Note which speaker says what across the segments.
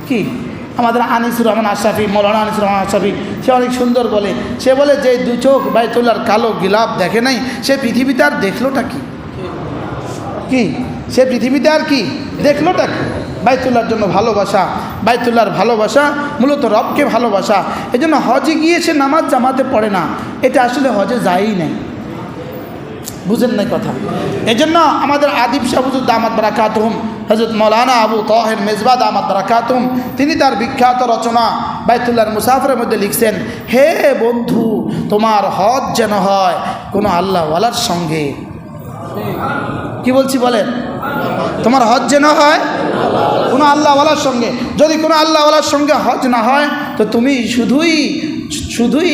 Speaker 1: কি আমাদের আনিসুর রহমান আশরাফি, মৌলানা আনিসুর রহমান আশরাফি, সে অনেক সুন্দর বলে। সে বলে যে দু চোখ বাইতুল্লাহর কালো গিলাপ দেখে নাই, সে পৃথিবীতে আর দেখলোটা কি? কি সে পৃথিবীতে আর কি দেখলোটা কি? বাইতুল্লাহর জন্য ভালোবাসা, বাইতুল্লাহর ভালোবাসা মূলত রবকে ভালোবাসা। এই জন্য হজে গিয়ে সে নামাজ জামাতে পড়ে না, এটা আসলে হজে যায়ই নাই। বুঝেন নাই কথা? এই জন্য আমাদের আদিব শাহ হুজুর দামাত বারাকাতুহুম, হযরত মাওলানা আবু তাহের মেজবা দামাত বারাকাতুহুম, তিনি তার বিখ্যাত রচনা বাইতুল্লাহর মুসাফিরের মধ্যে লিখছেন, হে বন্ধু, তোমার হজ যেন হয় কোনো আল্লাহওয়ালার সঙ্গে। কি বলছি বলেন? তোমার হজ যেন হয় কোনো আল্লাহওয়ালার সঙ্গে। যদি কোনো আল্লাহওয়ালার সঙ্গে হজ না হয় তো তুমি শুধুই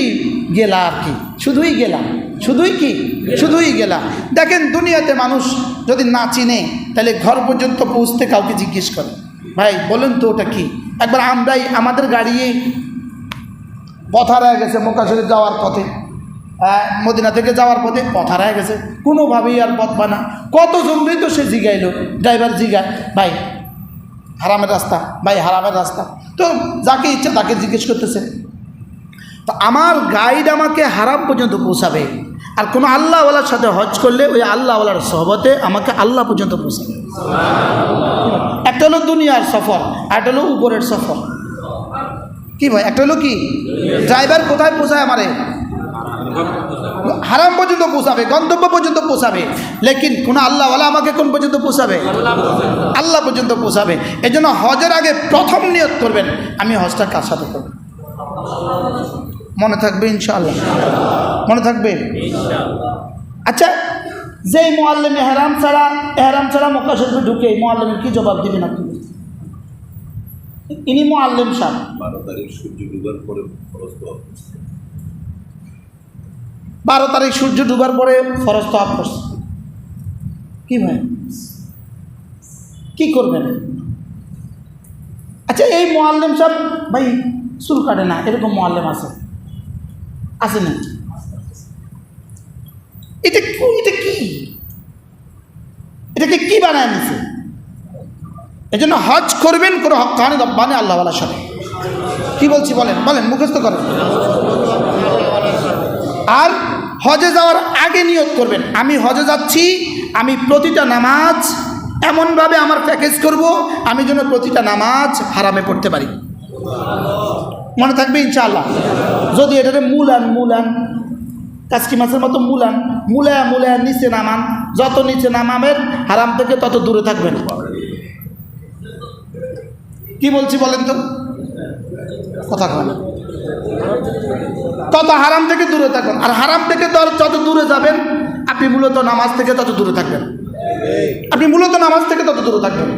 Speaker 1: গেলা আর কি, শুধুই গেলা, শুধুই গেলা। দেখেন দুনিয়াতে মানুষ যদি না চিনে তাহলে ঘর পর্যন্ত পৌঁছতে কাউকে জিজ্ঞেস করে, ভাই বলেন তো ওটা কি? একবার আমরাই আমাদের গাড়ি পথ হারায় গেছে, মক্কা শরীফ যাওয়ার পথে, মদিনা থেকে যাওয়ার পথে পথ হারায় গেছে, কোনোভাবেই আর পথ পায় না। কত জনই তো সে জিগাইলো, ড্রাইভার জিগায়, ভাই হারামের রাস্তা, ভাই হারামের রাস্তা। তো যাকে ইচ্ছা তাকে জিজ্ঞেস করতেছে। তো আমার গাইড আমাকে হারাম পর্যন্ত পৌঁছাবে, আর কোনো আল্লাহওয়ালার সাথে হজ করলে ওই আল্লাহওয়ালার সহবতে আমাকে আল্লাহ পর্যন্ত পৌঁছাবে। একটা হলো দুনিয়ার সফর, আর একটা হলো উপরের সফর। কি ভাই? একটা হলো কি ড্রাইভার কোথায় পৌঁছায় আমারে? হারাম পর্যন্ত পৌঁছাবে, গন্তব্য পর্যন্ত পৌঁছাবে। লেকিন কোন আল্লাহওয়ালা আমাকে কোন পর্যন্ত পৌঁছাবে? আল্লাহ পর্যন্ত পৌঁছাবে। এই জন্য হজের আগে প্রথম নিয়ত করবেন, আমি হজটা কার সাথে করব। মনে থাকবে ইনশাআল্লাহ? মনে থাকবে? আচ্ছা, যেই মুআল্লিম এহরাম ছাড়া মক্কা শরীফে ঢুকে, মুআল্লিমের কি জবাব দিবেন আপনি? ইনি মুআল্লিম সাহেব।
Speaker 2: 12 তারিখ সূর্য ডুবার পরে ফরজ তওয়াফ,
Speaker 1: 12 তারিখ সূর্য ডুবার পরে ফরজ তওয়াফ করছে। কি ভাই কি করবেন? আচ্ছা, এই মুআল্লিম সাহেব ভাই চুল কাটে না, এরকম মুআল্লিম আছে না? এটাকে কি বানায় নিছে? এই জন্য হজ করবেন কোনো হক্কানি রব্বানি আল্লাহওয়ালার সাথে। কি বলছি বলেন? মুখস্থ করেন। আর হজে যাওয়ার আগে নিয়ত করবেন, আমি হজে যাচ্ছি, আমি প্রতিটা নামাজ এমনভাবে আমার প্যাকেজ করব, আমি যেন প্রতিটা নামাজ হারামে পড়তে পারি। মনে থাকবে ইনশাআল্লাহ? যদি এটাতে মূলান কাজকি মাছের মতো মূলায় নিচে নামান, যত নিচে নামাবেন হারাম থেকে তত দূরে থাকবেন। কি বলছি বলেন তো? কথা কয় না। তত হারাম থেকে দূরে থাকবেন, আর হারাম থেকে যত দূরে যাবেন আপনি মূলত নামাজ থেকে তত দূরে থাকবেন।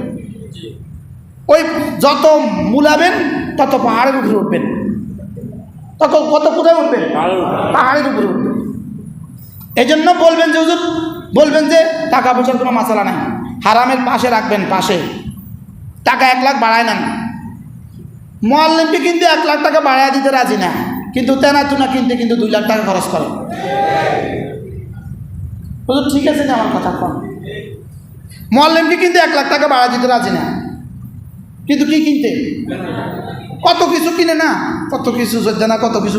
Speaker 1: ওই যত মূলাবেন তত পাহাড়ের উপরে উঠবেন, কোথায় উঠবেন? পাহাড়ের উপরে উঠবেন। এই জন্য বলবেন যে টাকা পয়সার কোনো মাসালা নাই, হারামের পাশে রাখবেন, পাশে টাকা 1 লাখ বাড়ায় নেন। মুআল্লিমকে কিন্তু 1 লাখ টাকা বাড়ায় দিতে রাজি না, কিন্তু তেনা কিনতে কিন্তু 2 লাখ টাকা খরচ করে। ঠিক আছে না আমার কথা? কম মুআল্লিমকে কিন্তু 1 লাখ টাকা বাড়া দিতে রাজি না, কিন্তু কি কিনতে? কত কিছু কিনে না, কত কিছু না, কত কিছু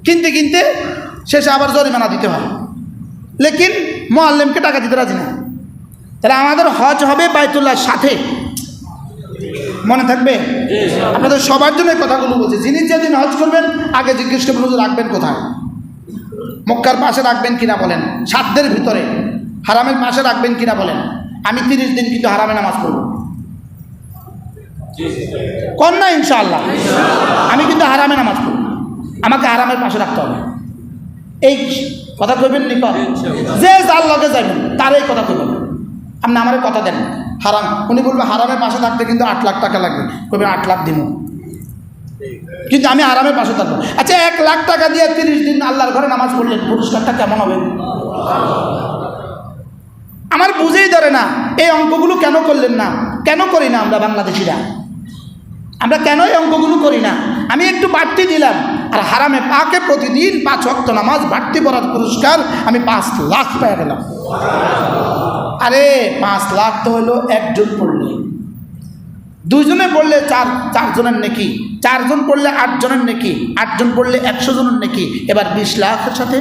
Speaker 1: কিনতে শেষে আবার জরিমানা দিতে হয়। লেকিন মুআল্লিমকে টাকা দিতে রাজি না। তাহলে আমাদের হজ হবে বাইতুল্লাহর সাথে। মনে থাকবে? আপনাদের সবার জন্য কথাগুলো বলছি। যিনি যেদিন হজ করবেন আগে জিজ্ঞেস করবেন রাখবেন কোথায়? মক্কার পাশে রাখবেন কিনা বলেন, সাধ্যের ভিতরে হারামের পাশে রাখবেন কিনা বলেন। আমি 30 দিন কিন্তু হারামে নামাজ পড়ব, কর না ইনশাআল্লাহ? আমি কিন্তু হারামে নামাজ পড়ব, আমাকে হারামের পাশে রাখতে হবে। এই কথা কইবেন নি? যে যার লগে যাবেন তার এই কথা কইবেন। আপনি আমার কথা দেন হারাম, উনি বলবেন হারামের পাশে থাকতে কিন্তু 8 লাখ টাকা লাগবে, কইবেন 8 লাখ দিব, কিন্তু আমি হারামের পাশে থাকবো। আচ্ছা, 1 লাখ টাকা দিয়ে 30 দিন আল্লাহর ঘরে নামাজ পড়লেন, পুরস্কারটা কেমন হবে? আমার বুঝেই ধরে না এই অঙ্কগুলো কেন করলেন না, কেন করি না আমরা বাংলাদেশিরা? আমরা কেন এই অঙ্কগুলো করি না? আমি একটু বাড়তি দিলাম, আর হারামে পাকে প্রতিদিন 5 ওয়াক্ত নামাজ বাড়তি পড়ার পুরস্কার আমি 5 লাখ পেয়ে গেলাম। আরে 5 লাখ তো হলো একজন পড়লে, দুইজনে পড়লে চারজনের নেকি, চারজন পড়লে 8 জনের নেকি, 8 জন পড়লে 100 জনের নেকি। এবার 20 লাখের সাথে